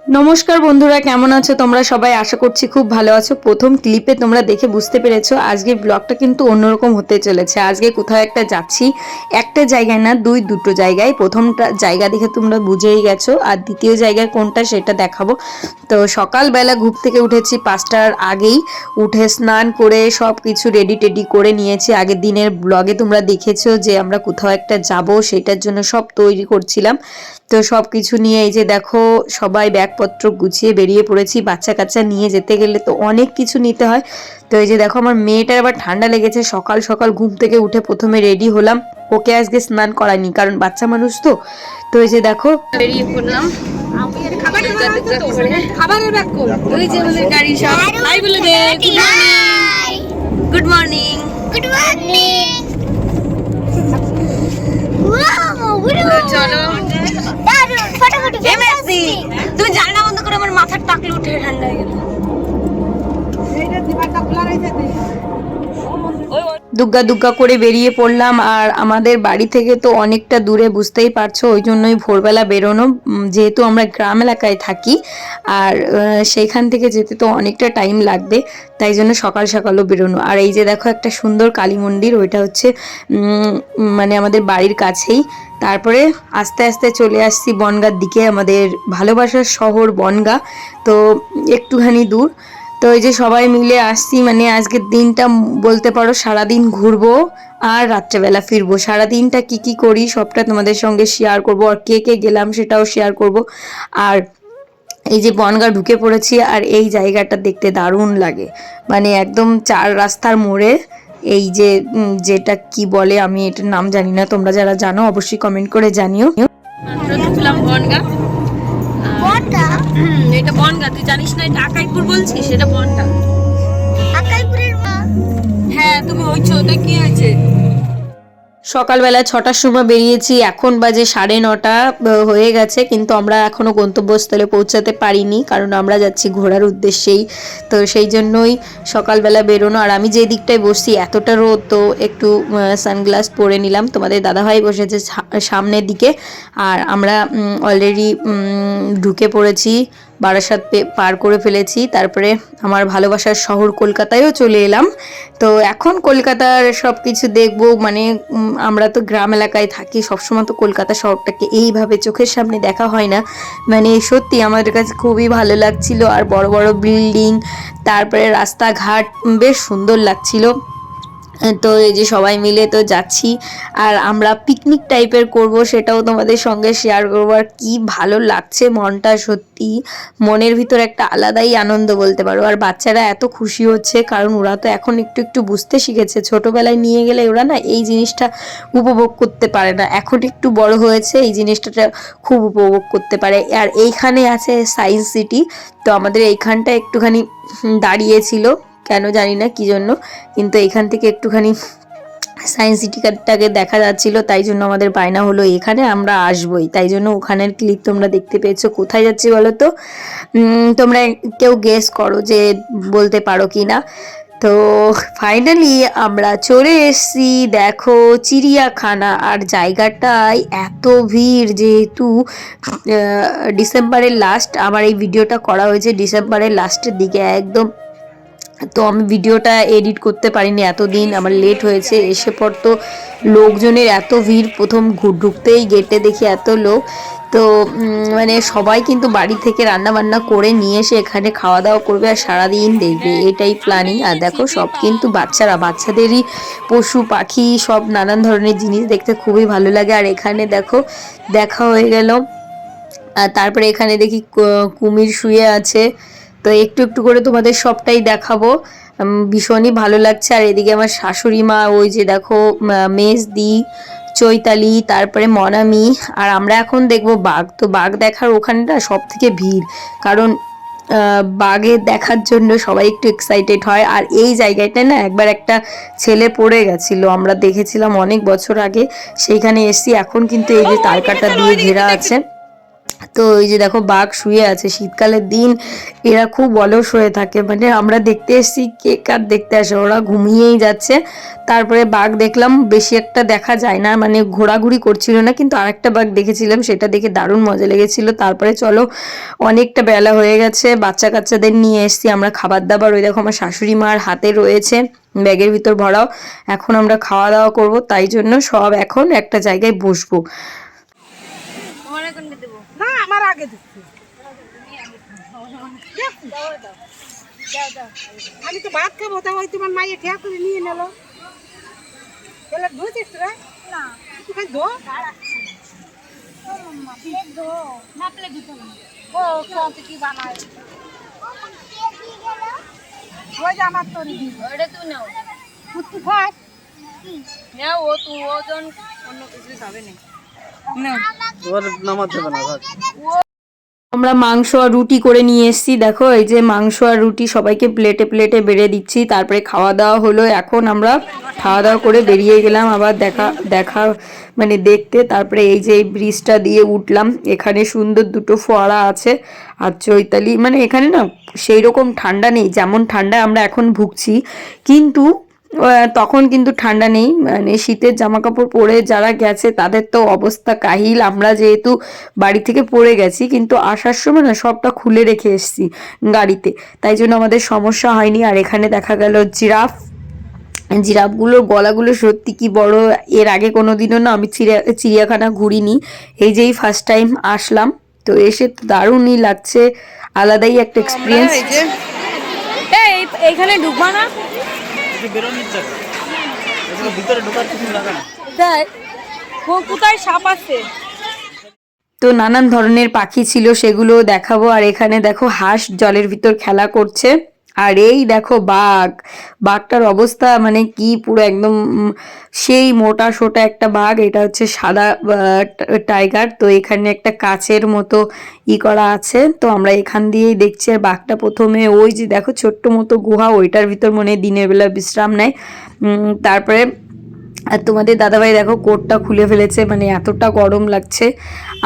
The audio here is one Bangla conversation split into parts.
নমস্কার বন্ধুরা, কেমন আছো তোমরা সবাই? আশা করছি খুব ভালো আছো। প্রথম ক্লিপে তোমরা দেখে বুঝতে পেরেছো আজকের ব্লগটা কিন্তু অন্যরকম হতে চলেছে। আজকে কোথাও একটা যাচ্ছি, একটা জায়গায় না দুটো জায়গায়। প্রথমটা জায়গা দেখে তোমরা বুঝেই গেছো, আর দ্বিতীয় জায়গায় কোনটা সেটা দেখাবো। তো সকালবেলা ঘুম থেকে উঠেছি 5টার আগেই, উঠে স্নান করে সব কিছু রেডি টেডি করে নিয়েছি। আগের দিনের ব্লগে তোমরা দেখেছো যে আমরা কোথাও একটা যাব, সেটার জন্য সব তৈরি করছিলাম। তো সব কিছু নিয়ে এই যে দেখো সবাই ব্যাগপত্র গুছিয়ে বেরিয়ে পড়েছি। বাচ্চা কাচ্চা নিয়ে যেতে গেলে তো অনেক কিছু নিতে হয়। তো এই যে দেখো আমার মেয়েটার আবার ঠান্ডা লেগেছে, সকাল সকাল ঘুম থেকে উঠে প্রথমে রেডি হলাম। ওকে আজকে স্নান করাইনি, কারণ বাচ্চা মানুষ তো। তো এই যে দেখো বেরিয়ে পড়লাম। Good morning. চলো তুমি জানলা বন্ধ করে, আমার মাথার টাকলে উঠে ঠান্ডা হয়ে গেল। দুগ্গা দুগ্গা করে বেরিয়ে পড়লাম। আর আমাদের বাড়ি থেকে তো অনেকটা দূরে, বুঝতেই পারছো, ওই জন্যই ভোরবেলা বেরোনো। যেহেতু আমরা গ্রাম এলাকায় থাকি, আর সেইখান থেকে যেতে তো অনেকটা টাইম লাগবে, তাই জন্য সকাল সকালও বেরোনো। আর এই যে দেখো একটা সুন্দর কালী মন্দির, ওইটা হচ্ছে মানে আমাদের বাড়ির কাছেই। তারপরে আস্তে আস্তে চলে আসছি বনগাঁর দিকে, আমাদের ভালোবাসার শহর বনগাঁ, তো একটুখানি দূর। তো এই যে সবাই মিলে আসছি, মানে আজকের দিনটা বলতে পারো সারাদিন ঘুরবো আর রাত্রেবেলা ফিরবো। সারাদিনটা কি কি করি সবটা তোমাদের সঙ্গে শেয়ার করব, আর কে কে গেলাম সেটাও শেয়ার করব। আর এই যে বনগাঁ ঢুকে পড়েছি, আর এই জায়গাটা দেখতে দারুণ লাগে, মানে একদম চার রাস্তার মোড়ে। এই যে যেটা কি বলে আমি এটার নাম জানি না, তোমরা যারা জানো অবশ্যই কমেন্ট করে জানিও। বনগাঁ, এটা বনগাঁ, তুই জানিস না? এটা আকাইপুর বলছিস, এটা বনগাঁ। আকাইপুরের হ্যাঁ, তুমি হইছো তো কি হয়েছে? সকালবেলা 6টার সময় বেরিয়েছি, এখন বাজে 9:30 হয়ে গেছে, কিন্তু আমরা এখনো গন্তব্যস্থলে পৌঁছাতে পারিনি, কারণ আমরা যাচ্ছি ঘোরার উদ্দেশ্যেই। তো সেই জন্যই সকালবেলা বেরোনো। আর আমি যে দিকটায় বসছি এতটা রোদ, তো একটু সানগ্লাস পরে নিলাম। তোমাদের দাদাভাই বসেছে সামনের দিকে, আর আমরা অলরেডি ঢুকে পড়েছি, বারাসাত পার করে ফেলেছি। তারপরে আমার ভালোবাসার শহর কলকাতায়ও চলে এলাম। তো এখন কলকাতার সব কিছু দেখবো, মানে আমরা তো গ্রাম এলাকায় থাকি, সবসময় তো কলকাতা শহরটাকে এইভাবে চোখের সামনে দেখা হয় না। মানে সত্যি আমাদের কাছে খুবই ভালো লাগছিল, আর বড় বড় বিল্ডিং, তারপরে রাস্তাঘাট বেশ সুন্দর লাগছিল। তো এই যে সবাই মিলে তো যাচ্ছি, আর আমরা পিকনিক টাইপের করব, সেটাও তোমাদের সঙ্গে শেয়ার করবো। আর কি ভালো লাগছে মনটা, সত্যি মনের ভিতর একটা আলাদাই আনন্দ বলতে পারো। আর বাচ্চারা এত খুশি হচ্ছে, কারণ ওরা তো এখন একটু একটু বুঝতে শিখেছে। ছোটবেলায় নিয়ে গেলে ওরা না এই জিনিসটা উপভোগ করতে পারে না, এখন একটু বড় হয়েছে, এই জিনিসটা খুব উপভোগ করতে পারে। আর এইখানে আছে সায়েন্স সিটি, তো আমাদের এইখানটা একটুখানি দাঁড়িয়েছিল, কেন জানি না কি জন্য, কিন্তু এখান থেকে একটুখানি সায়েন্স সিটিটাকে দেখা যাচ্ছিল, তাই জন্য আমাদের বায়না হলো এখানে আমরা আসবই। তাই জন্য ওখানের ক্লিপ তোমরা দেখতে পেয়েছো। কোথায় যাচ্ছি বলো তো? তোমরা কেউ গেস করো যে বলতে পারো কি না। তো ফাইনালি আমরা চলে এসেছি, দেখো চিড়িয়াখানা। আর জায়গাটায় এত ভিড়, যেহেতু ডিসেম্বরের লাস্ট, আমার এই ভিডিওটা করা হয়েছে ডিসেম্বরের লাস্টের দিকে একদম। তো আমি ভিডিওটা এডিট করতে পারিনি, এতদিন আমার লেট হয়েছে। এসে পর তো লোকজনের এত ভিড়, প্রথম ঢুকতেই গেটে দেখি এত লোক। তো মানে সবাই কিন্তু বাড়ি থেকে রান্না বান্না করে নিয়ে এসে এখানে খাওয়া দাওয়া করবে, আর সারাদিন দেখবে, এটাই প্ল্যানিং। আর দেখো সব কিন্তু বাচ্চাদেরই পশু পাখি সব নানান ধরনের জিনিস দেখতে খুবই ভালো লাগে। আর এখানে দেখো দেখা হয়ে গেল, আর তারপরে এখানে দেখি কুমির শুয়ে আছে। তো একটু একটু করে তোমাদের সবটাই দেখাবো, ভীষণই ভালো লাগছে। আর এদিকে আমার শাশুড়ি মা, ওই যে দেখো মেজদি, চৈতালি, তারপরে মনামি। আর আমরা এখন দেখবো বাঘ। তো বাঘ দেখার ওখানটা সব থেকে ভিড়, কারণ বাঘে দেখার জন্য সবাই একটু এক্সাইটেড হয়। আর এই জায়গাটা না একবার একটা ছেলে পড়ে গেছিলো, আমরা দেখেছিলাম অনেক বছর আগে, সেইখানে এসছি। এখন কিন্তু এই যে তারকাটা দিয়ে ঘেরা আছে, তো এই যে দেখো বাঘ শুয়ে আছে, শীতকালের দিন এরা খুব অলস হয়ে থাকে, মানে আমরা দেখতে এসেছি কে কার দেখতে আসে, ওরা ঘুমিয়েই যাচ্ছে। তারপরে বাঘ দেখলাম, বেশি একটা দেখা যায় না, মানে ঘোরাঘুরি করছিল না, কিন্তু আরেকটা বাঘ দেখেছিলাম, সেটা দেখে দারুণ মজা লেগেছিল। তারপরে চলো, অনেকটা বেলা হয়ে গেছে, বাচ্চা কাচ্চাদের নিয়ে এসেছি আমরা খাবার দাবার, ওই দেখো আমার শাশুড়ি মার হাতে রয়েছে ব্যাগের ভিতর ভরাও। এখন আমরা খাওয়া দাওয়া করব, তাই জন্য সব এখন একটা জায়গায় বসবো। না আমার আগে দিচ্ছি, আমি তো ভাত খাবো, তা ওই তোমার মাইয়ে ঠেয়া করে নিয়ে নিল। ধুয়েছিস তোরা? না তুই ধো, আমার তরি তুই নাও, তুই খাস ও তুই ওজন অন্য কিছু খাবে না। আমরা মাংস আর রুটি করে নিয়ে এসেছি, দেখো এই যে মাংস আর রুটি সবাইকে প্লেটে প্লেটে বেড়ে দিচ্ছি। তারপরে খাওয়া দাওয়া হলো, এখন আমরা খাওয়া দাওয়া করে বেরিয়ে গেলাম আবার দেখা মানে দেখতে। তারপরে এই যে এই ব্রিজটা দিয়ে উঠলাম, এখানে সুন্দর দুটো ফোয়ারা আছে। আর চৈতালি, মানে এখানে না সেই রকম ঠান্ডা নেই, যেমন ঠান্ডা আমরা এখন ভুগছি, কিন্তু তখন কিন্তু ঠান্ডা নেই, মানে শীতের জামা কাপড় পরে যারা গেছে তাদের তো অবস্থা কাহিল। আমরা যেহেতু বাড়ি থেকে পরে গেছি, কিন্তু আসার সময় না সবটা খুলে রেখে এসেছি গাড়িতে, তাই জন্য আমাদের সমস্যা হয়নি। আর এখানে দেখা গেল জিরাফগুলোর গলাগুলো সত্যি কি বড়, এর আগে কোনোদিনও না আমি চিড়িয়াখানা ঘুরিনি, এই যেই ফার্স্ট টাইম আসলাম, তো এসে তো দারুণই লাগছে, আলাদাই একটা এক্সপিরিয়েন্স। এইখানে ঢুকবা না, কোথায় সাপ আছে। তো নানান ধরনের পাখি ছিল, সেগুলো দেখাবো। আর এখানে দেখো হাঁস জলের ভিতর খেলা করছে। আর এই দেখো বাঘটার অবস্থা মানে কি, পুরো একদম সেই মোটা সোটা একটা বাঘ, এটা হচ্ছে সাদা টাইগার। তো এখানে একটা কাচের মতো করা আছে, তো আমরা এখান দিয়েই দেখছি। আর বাঘটা প্রথমে ওই যে দেখো ছোট্ট মতো গুহা, ওইটার ভিতর মনে দিনের বেলা বিশ্রাম নেয়। তারপরে আর তোমাদের দাদাভাই দেখো কোটটা খুলে ফেলেছে, মানে এতটা গরম লাগছে।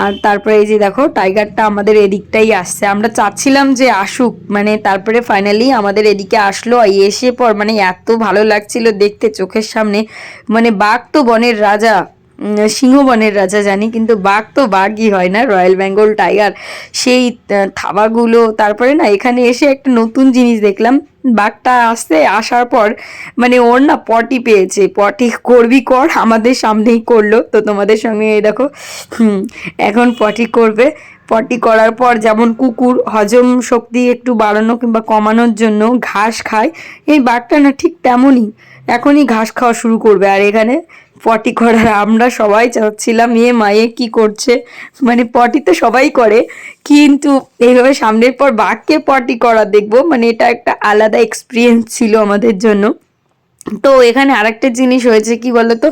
আর তারপরে এই যে দেখো টাইগারটা আমাদের এদিকটাই আসছে, আমরা চাচ্ছিলাম যে আসুক, মানে তারপরে ফাইনালি আমাদের এদিকে আসলো। এসে পর মানে এত ভালো লাগছিল দেখতে চোখের সামনে, মানে বাঘ তো বনের রাজা, সিংহ বনের রাজা জানি, কিন্তু বাঘ তো বাঘই হয় না, রয়্যাল বেঙ্গল টাইগার, সেই থাবাগুলো। তারপরে না এখানে এসে একটা নতুন জিনিস দেখলাম, বাঘটা আসার পর মানে ওর না পটি পেয়েছে, পটি করবি কর, আমাদের সামনেই করলো। তো তোমাদের সঙ্গে এই দেখো এখন পটি করবে। পটি করার পর যেমন কুকুর হজম শক্তি একটু বাড়ানো কিংবা কমানোর জন্য ঘাস খায়, এই বাঘটা না ঠিক তেমনই এখনই ঘাস খাওয়া শুরু করবে। আর এখানে পটি করার আমরা সবাই চাচ্ছিলাম মায়ে কি করছে, মানে পটি তো সবাই করে, কিন্তু এইভাবে সামনের পর বাঘকে পটি করা দেখবো, মানে এটা একটা আলাদা এক্সপিরিয়েন্স ছিল আমাদের জন্য। তো এখানে আরেকটা জিনিস হয়েছে কি বলতো,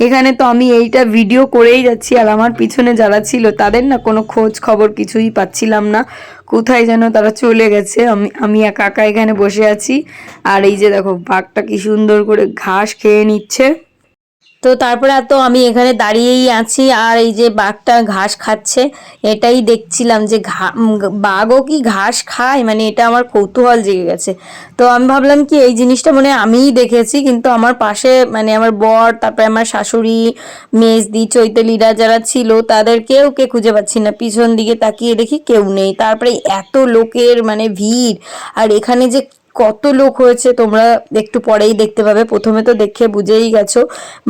এখানে তো আমি এইটা ভিডিও করেই যাচ্ছি, আর আমার পিছনে যারা ছিল তাদের না কোনো খোঁজ খবর কিছুই পাচ্ছিলাম না, কোথায় যেন তারা চলে গেছে। আমি একা একা এখানে বসে আছি। আর এই যে দেখো বাঘটা কি সুন্দর করে ঘাস খেয়ে নিচ্ছে। তো তারপরে তো আমি এখানে দাঁড়িয়েই আছি, আর এই যে বাঘটা ঘাস খাচ্ছে এটাই দেখছিলাম, যে বাঘও কি ঘাস খায়, মানে এটা আমার কৌতূহল জেগে গেছে। তো আমি ভাবলাম কি এই জিনিসটা মনে হয় আমিই দেখেছি, কিন্তু আমার পাশে মানে আমার বর, তারপরে আমার শাশুড়ি, মেজদি, চৈতালিরা যারা ছিল তাদের কেউকে খুঁজে পাচ্ছি না, পিছন দিকে তাকিয়ে দেখি কেউ নেই। তারপরে এত লোকের মানে ভিড়, আর এখানে যে কত লোক হয়েছে তোমরা একটু পরেই দেখতে পাবে, প্রথমে তো দেখে বুঝেই গেছো,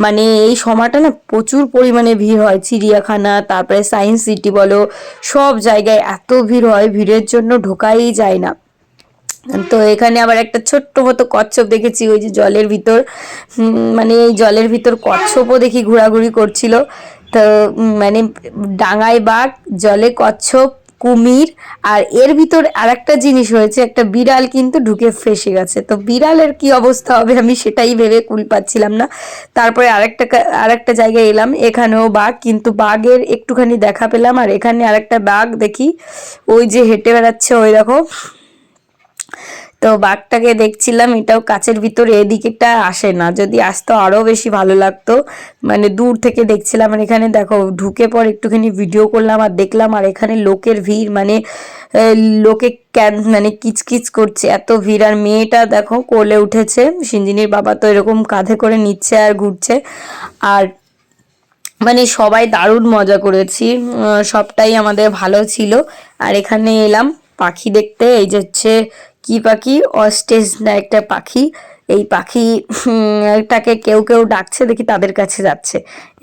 মানে এই সময়টা না প্রচুর পরিমাণে ভিড় হয়, চিড়িয়াখানা তারপরে সায়েন্স সিটি বলো, সব জায়গায় এত ভিড় হয়, ভিড়ের জন্য ঢোকাই যায় না। তো এখানে আবার একটা ছোট্ট মতো কচ্ছপ দেখেছি ওই যে জলের ভিতর, মানে এই জলের ভিতর কচ্ছপও দেখি ঘোরাঘুরি করছিল। তো মানে ডাঙায় বাঘ, জলে কচ্ছপ, কুমির, আর এর ভিতর আরেকটা জিনিস হয়েছে, একটা বিড়াল কিন্তু ঢুকে ফেসে গেছে। তো বিড়ালের কি অবস্থা হবে আমি সেটাই ভেবে কুল পাচ্ছিলাম না। তারপরে আরেকটা জায়গায় এলাম, এখানেও বাঘ, কিন্তু বাঘের একটুখানি দেখা পেলাম। আর এখানে আরেকটা বাঘ দেখি ওই যে হেঁটে বেড়াচ্ছে, ওই দেখো। তো বাঘটাকে দেখছিলাম, এটাও কাচের ভিতরে, এদিকেটা আসে না, যদি আসতো আরো বেশি ভালো লাগতো, মানে দূর থেকে দেখছিলাম। আর এখানে দেখো ঢুকে পর একটুখানি ভিডিও করলাম আর দেখলাম, আর এখানে লোকের ভিড়, মানে লোকে মানে কিচকিচ করছে, এত ভিড়। আর মেয়েটা দেখো কোলে উঠেছে, সিঞ্জিনির বাবা তো এরকম কাঁধে করে নিচ্ছে আর ঘুরছে। আর মানে সবাই দারুণ মজা করেছি, সবটাই আমাদের ভালো ছিল। আর এখানে এলাম পাখি দেখতে, এই যে হচ্ছে কি পাখি, অস্টেজ না একটা পাখি, এই পাখিটাকে কেউ কেউ ডাকছে, দেখি তাদের কাছে যাচ্ছে,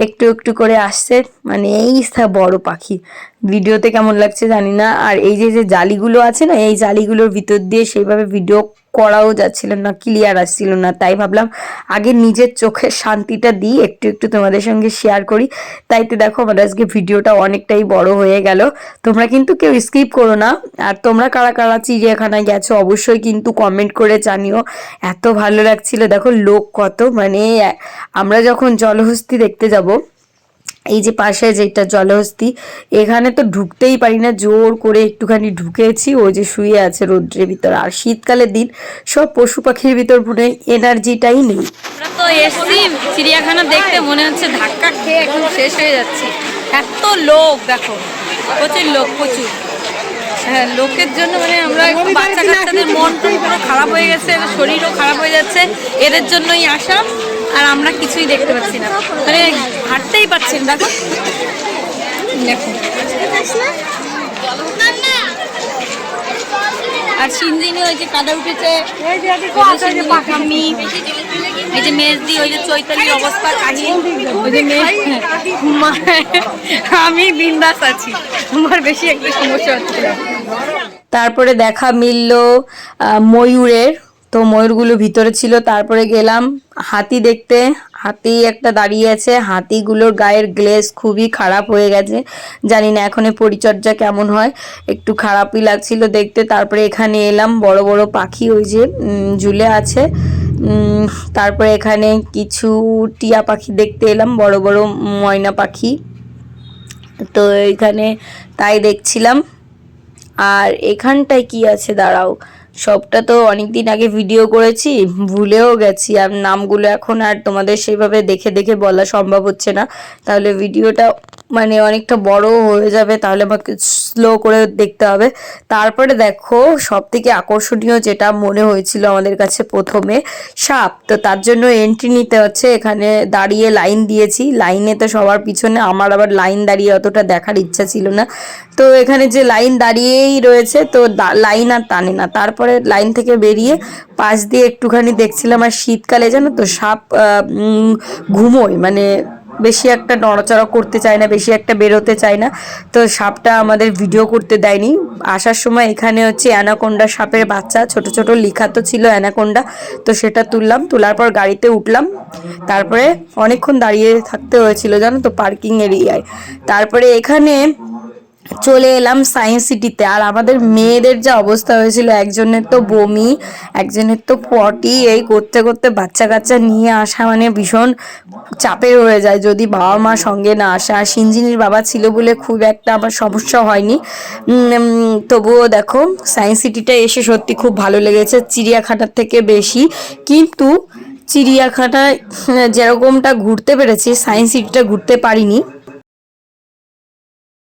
একটু একটু করে আসছে, মানে এই বড় পাখি। ভিডিওতে কেমন লাগছে জানি না। আর এই যে যে জালিগুলো আছে না, এই জালিগুলোর ভিতর দিয়ে সেইভাবে ভিডিও করাও যাচ্ছিল না, ক্লিয়ার আসছিল না, তাই ভাবলাম আগে নিজের চোখের শান্তিটা দিই, একটু একটু তোমাদের সঙ্গে শেয়ার করি। তাই তো দেখো আমার আজকে ভিডিওটা অনেকটাই বড় হয়ে গেল। তোমরা কিন্তু কেউ স্কিপ করো না। আর তোমরা কারা কারা চিড়িয়াখানায় গেছো অবশ্যই কিন্তু কমেন্ট করে জানিও। এত ভালো লাগছিল, দেখো লোক কত, মানে আমরা যখন জলহস্তী দেখতে যাব, এই যে পাশে যেটা জলহস্তী, এখানে তো ঢুকতেই পারি না, জোর করে একটুখানি ঢুকেছি, ওই যে শুয়ে আছে রৌদ্রের ভিতর। আর শীতকালের দিন সব পশু পাখির ভিতর পুরো এনার্জিটাই নেই। আমরা তো এসছি চিড়িয়াখানা দেখতে, মনে হচ্ছে ধাক্কা খেয়ে একদম শেষ হয়ে যাচ্ছি, এত লোক দেখো, প্রচুর লোক, প্রচুর। হ্যাঁ, লোকের জন্য মানে আমরা বাচ্চা কাচ্চাদের মনটা পুরো খারাপ হয়ে গেছে, শরীরও খারাপ হয়ে যাচ্ছে, এদের জন্যই আসা। আর আমরা কিছুই দেখতে পাচ্ছি না, মানে হাঁটতেই পাচ্ছি না, দেখো দেখো। আর সিঞ্জিনি ওই যে কাদা উঠেছে, আমি এই যে মেজদি, ওই যে চৈতালির অবস্থা কাহিনী, ওই যে আমি বিন্দাস আছি, আমার বেশি একটা সমস্যা হচ্ছে না। তারপরে দেখা মিলল ময়ূরের, তো ময়ূরগুলো ভিতরে ছিল। তারপরে গেলাম হাতি দেখতে, হাতি একটা দাঁড়িয়ে আছে, হাতিগুলোর গায়ের গ্লেজ খুবই খারাপ হয়ে গেছে, জানি না এখন পরিচর্যা কেমন হয়, একটু খারাপই লাগছিল দেখতে। তারপরে এখানে এলাম, বড় বড় পাখি ওই যে ঝুলে আছে। তারপরে এখানে কিছু টিয়া পাখি দেখতে এলাম, বড় বড় ময়না পাখি, তো এখানে তাই দেখছিলাম। আর এখানটায় কি আছে দাঁড়াও, সবটা তো অনেকদিন আগে ভিডিও করেছি, ভুলেও গেছি, আর নামগুলো এখন আর তোমাদের সেইভাবে দেখে দেখে বলা সম্ভব হচ্ছে না, তাহলে ভিডিওটা মানে অনেকটা বড় হয়ে যাবে, তাহলে আমাকে স্লো করে দেখতে হবে। তারপরে দেখো সব থেকে আকর্ষণীয় যেটা মনে হয়েছিল আমাদের কাছে প্রথমে, সাপ। তো তার জন্য এন্ট্রি নিতে হচ্ছে, এখানে দাঁড়িয়ে লাইন দিয়েছি, লাইনে তো সবার পিছনে, আমার আবার লাইন দাঁড়িয়ে অতটা দেখার ইচ্ছা ছিল না, তো এখানে যে লাইন দাঁড়িয়েই রয়েছে, তো লাইন আর টানে না। তারপরে লাইন থেকে বেরিয়ে পাশ দিয়ে একটুখানি দেখছিলাম। আর শীতকালে জানো তো সাপ ঘুমোয়, মানে বেশি একটা নড়াচড়া করতে চায় না, বেশি একটা বেরোতে চায় না, তো সাপটা আমাদের ভিডিও করতে দেয়নি। আসার সময় এখানে হচ্ছে অ্যানাকোন্ডা সাপের বাচ্চা, ছোট ছোট লেখা তো ছিল অ্যানাকোন্ডা, তো সেটা তুললাম, তোলার পর গাড়িতে উঠলাম। তারপরে অনেকক্ষণ দাঁড়িয়ে থাকতে হয়েছিল জানো তো পার্কিং এরিয়ায়। তারপরে এখানে চলে এলাম সায়েন্স সিটিতে। আর আমাদের মেয়েদের যা অবস্থা হয়েছিল, একজনের তো বমি, একজনের তো পটি, এই করতে করতে বাচ্চা কাচ্চা নিয়ে আসা মানে ভীষণ চাপের হয়ে যায় যদি বাবা মা সঙ্গে না আসে। আর সিঞ্জিনির বাবা ছিল বলে খুব একটা আমার সমস্যা হয়নি, তবুও দেখো সায়েন্স সিটিটা এসে সত্যি খুব ভালো লেগেছে, চিড়িয়াখানার থেকে বেশি। কিন্তু চিড়িয়াখানায় যেরকমটা ঘুরতে পেরেছি, সায়েন্স সিটিটা ঘুরতে পারিনি।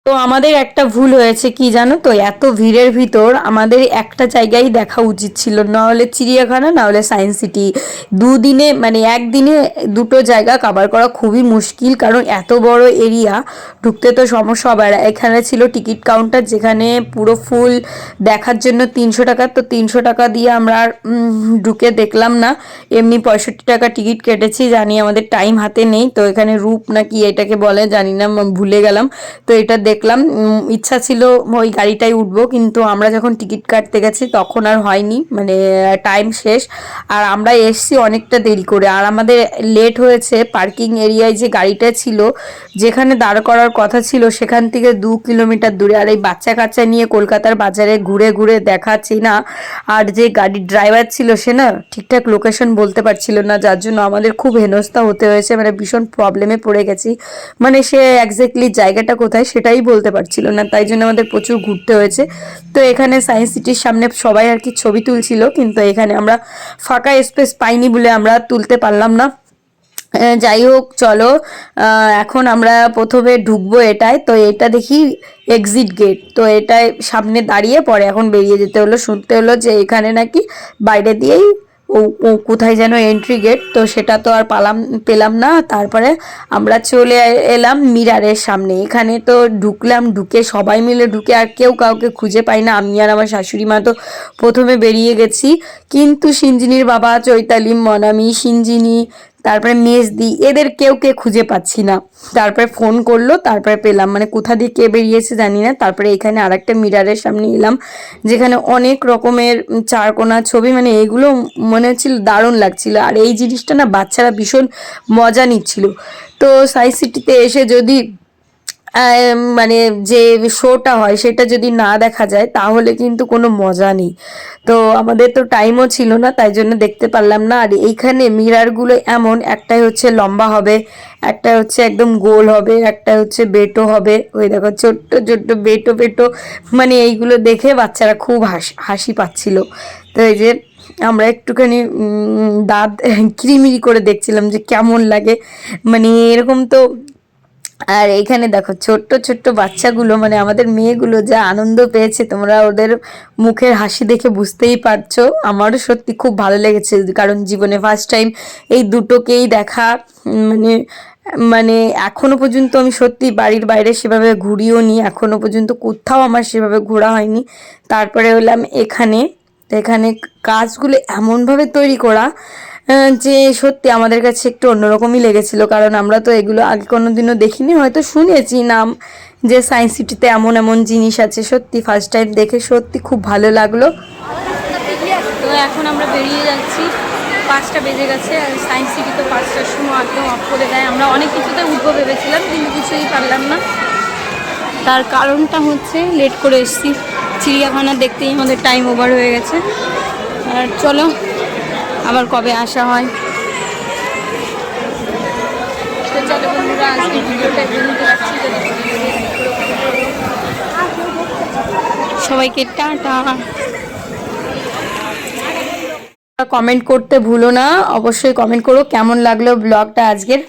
তো আমাদের একটা ভুল হয়েছে কি জানো তো, এত ভিড়ের ভিতর আমাদের একটা জায়গায় দেখা উচিত ছিল, না হলে চিড়িয়াখানা না হলে সায়েন্স সিটি, দুদিনে মানে একদিনে দুটো জায়গা কভার করা খুবই মুশকিল, কারণ এত বড় এরিয়া, ঢুকতে তো সমস্যা হবে। আর এখানে ছিল টিকিট কাউন্টার, যেখানে পুরো ফুল দেখার জন্য 300 টাকা, তো 300 টাকা দিয়ে আমরা ঢুকে দেখলাম না, এমনি 65 টাকা টিকিট কেটেছি, জানি আমাদের টাইম হাতে নেই। তো এখানে রূপ নাকি এটাকে বলে জানি না, ভুলে গেলাম, তো এটা দেখলাম, ইচ্ছা ছিল ওই গাড়িটাই উঠবো, কিন্তু আমরা যখন টিকিট কাটতে গেছি তখন আর হয়নি, মানে টাইম শেষ। আর আমরা এসছি অনেকটা দেরি করে, আর আমাদের লেট হয়েছে পার্কিং এরিয়ায় যে গাড়িটা ছিল, যেখানে দাঁড় করার কথা ছিল সেখান থেকে 2 কিলোমিটার দূরে। আর এই বাচ্চা কাচ্চা নিয়ে কলকাতার বাজারে ঘুরে ঘুরে দেখাচ্ছি না, আর যে গাড়ির ড্রাইভার ছিল সে না ঠিকঠাক লোকেশন বলতে পারছিল না, যার জন্য আমাদের খুব হেনস্থা হতে হয়েছে, মানে ভীষণ প্রবলেমে পড়ে গেছি, মানে সে এক্স্যাক্টলি জায়গাটা কোথায় সেটাই বলতে পারছিল না, তাই জন্য আমাদের প্রচুর ঘুরতে হয়েছে। তো এখানে সায়েন্স সিটির সামনে সবাই আর কি ছবি তুলছিল, কিন্তু এখানে আমরা ফাঁকা স্পেস পাইনি বলে আমরা তুলতে পারলাম না। যাই হোক চলো, এখন আমরা প্রথমে ঢুকবো এটায়। তো এটা দেখি এক্সিট গেট, তো এটায় সামনে দাঁড়িয়ে পরে এখন বেরিয়ে যেতে হলো। শুনতে হলো যে এখানে নাকি বাইরে দিয়েই ও কোথায় যেন এন্ট্রি গেট, তো সেটা তো আর পেলাম না। তারপরে আমরা চলে এলাম মিরারের সামনে। এখানে তো ঢুকলাম, ঢুকে সবাই মিলে ঢুকে আর কেউ কাউকে খুঁজে পাই না। আমি আর আমার শাশুড়ি মা তো প্রথমে বেরিয়ে গেছি, কিন্তু সিঞ্জিনির বাবা, চৈতালি, মনামি, সিঞ্জিনি, তারপরে মেজদি, এদের কেউকে খুঁজে পাচ্ছি না। তারপরে ফোন করলো, তারপরে পেলাম, মানে কোথা দিয়ে কে বেরিয়েছে জানি না। তারপরে এখানে আরেকটা মিরারের সামনে এলাম, যেখানে অনেক রকমের চারকোনা ছবি, মানে এগুলো মনে হচ্ছিল দারুণ লাগছিল। আর এই জিনিসটা না বাচ্চারা ভীষণ মজা নিচ্ছিল। তো সায়েন্স সিটিতে এসে যদি মানে যে শোটা হয় সেটা যদি না দেখা যায় তাহলে কিন্তু কোনো মজা নেই। তো আমাদের তো টাইমও ছিল না, তাই জন্য দেখতে পারলাম না। আর এইখানে মিরারগুলো এমন, একটাই হচ্ছে লম্বা হবে, একটা হচ্ছে একদম গোল হবে, একটা হচ্ছে বেটো হবে। ওই দেখো ছোট্ট ছোট্ট বেটো বেটো, মানে এইগুলো দেখে বাচ্চারা খুব হাসি পাচ্ছিল। তো এই যে আমরা একটুখানি দাঁত কিরিমিরি করে দেখছিলাম যে কেমন লাগে, মানে এরকম তো। আর এখানে দেখো ছোট্ট ছোট্ট বাচ্চাগুলো, মানে আমাদের মেয়েগুলো যা আনন্দ পেয়েছে, তোমরা ওদের মুখের হাসি দেখে বুঝতেই পারছো। আমারও সত্যি খুব ভালো লেগেছে, কারণ জীবনে ফার্স্ট টাইম এই দুটোকেই দেখা। মানে মানে এখনো পর্যন্ত আমি সত্যি বাড়ির বাইরে সেভাবে ঘুরিও নি, এখনো পর্যন্ত কোথাও আমার সেভাবে ঘোরা হয়নি। তারপরে হলাম এখানে। তো এখানে কাজগুলো এমনভাবে তৈরি করা যে সত্যি আমাদের কাছে একটু অন্যরকমই লেগেছিল, কারণ আমরা তো এগুলো আগে কোনো দিনও দেখিনি, হয়তো শুনেছি নাম যে সায়েন্স সিটিতে এমন এমন জিনিস আছে। সত্যি ফার্স্ট টাইম দেখে সত্যি খুব ভালো লাগলো। তো এখন আমরা বেরিয়ে যাচ্ছি, 5টা বেজে গেছে। আর সায়েন্স সিটি তো 5টার সময় একদম অফ করে দেয়। আমরা অনেক কিছুতে উঠবো ভেবেছিলাম, কিন্তু কিছুই পারলাম না। তার কারণটা হচ্ছে লেট করে এসেছি, চিড়িয়াখানা দেখতেই আমাদের টাইম ওভার হয়ে গেছে। আর চলো আবার কবে আসা হয়। তো চলো বন্ধুরা, আজকে ভিডিওটা পর্যন্ত রাখছি। সবাইকে টাটা। কমেন্ট করতে ভুলো না, অবশ্যই কমেন্ট করো কেমন লাগলো ব্লগটা আজকের।